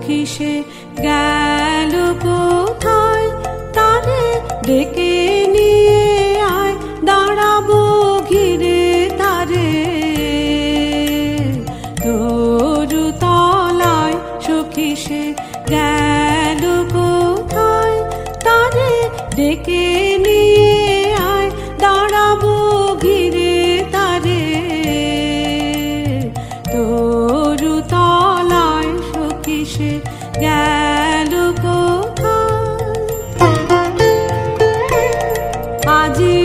সখী সে গেল কোথায়, তারে ডেকে নিয়ে আয়, দাঁড়াবো ঘিরে তারে। তরু তলায় সখী সে গেল কোথায়, তারে ডেকে নিয়ে আয়, দাঁড়াবো ঘিরে তারে। তরু তলায় সখী সে গেল কোথায়। আজি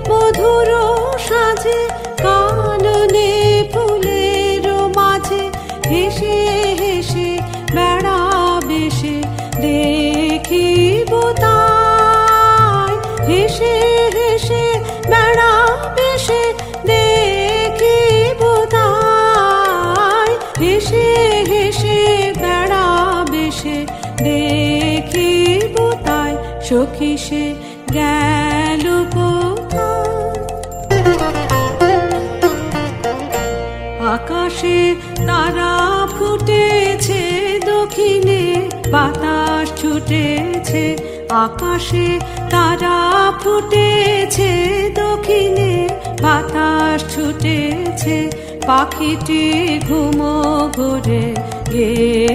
মধুর সাজে কাননে ফুলের মাঝে, হেসে হেসে বেড়াবে সে দেখিব তাই। হেসে হেসে বেড়াবে সে দেখিব তাই। হেসে হেসে বেড়াবে সে দেখিব তাই। সখী সে গেল কোথায়। আকাশে তারা ফুটেছে দক্ষিণে, বাতাস ছুটেছে। আকাশে তারা ফুটেছে দক্ষিণে, বাতাস ছুটেছে। পাখিটি ঘুমো ঘরে গেয়ে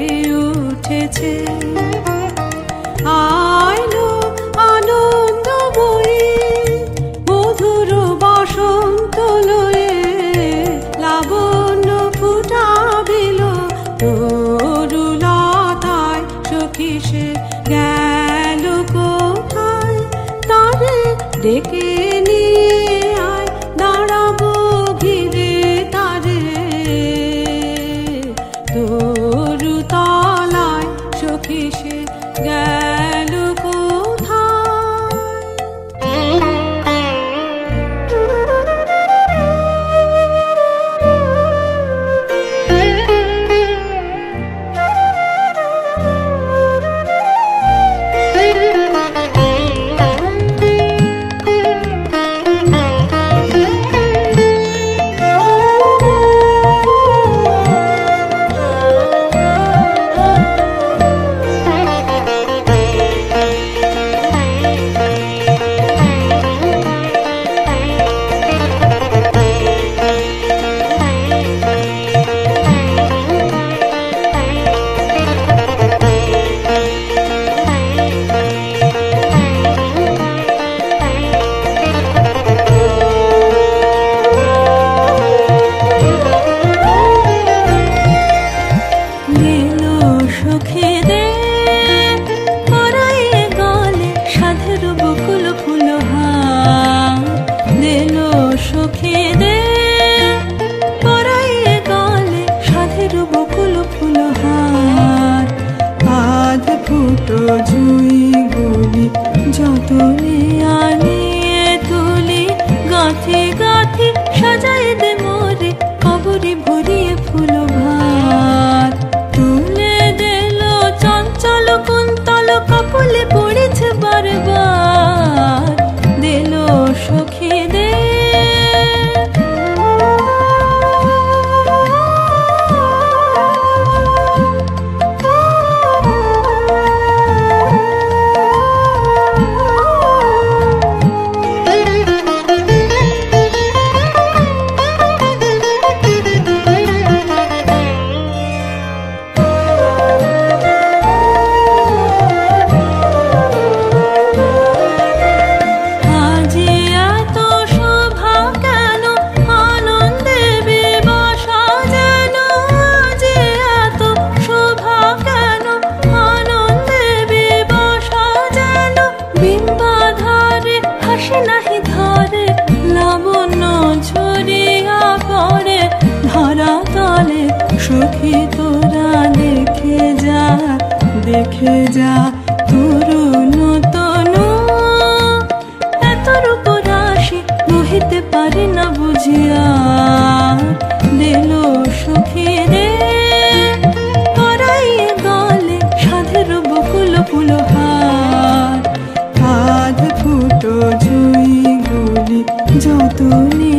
উঠেছে। আইলো আনন্দময়ী মধুর বসন্ত লয়ে, লাবণ্য ফুটাবিল তরুলতায়। সখী সে গেল কোথায়, তারে ডেকে নিয়ে আয়, দাঁড়াবো ঘিরে তারে। তরু তলায় সখী সে গেল কোথায়। জুই গুলি যতনে আনিয়ে তুলি, গাঁথি গাঁথি সাজাই দে মোরে, কবরে ভরিয়ে ফুল ভাত। তুলে দিল চঞ্চল কুন্তল, কপলে পড়েছে বারবার। দিল সখী দে সখী তোরা দেখে যা তরুণ তনু, এত রূপ রাশি বহিতে পারে না বুঝিয়া। দিল সখী রে পরাইয়ে গলে সাধের বকুল ফুলহার। আধ ফুটো জুই গুলি যতনে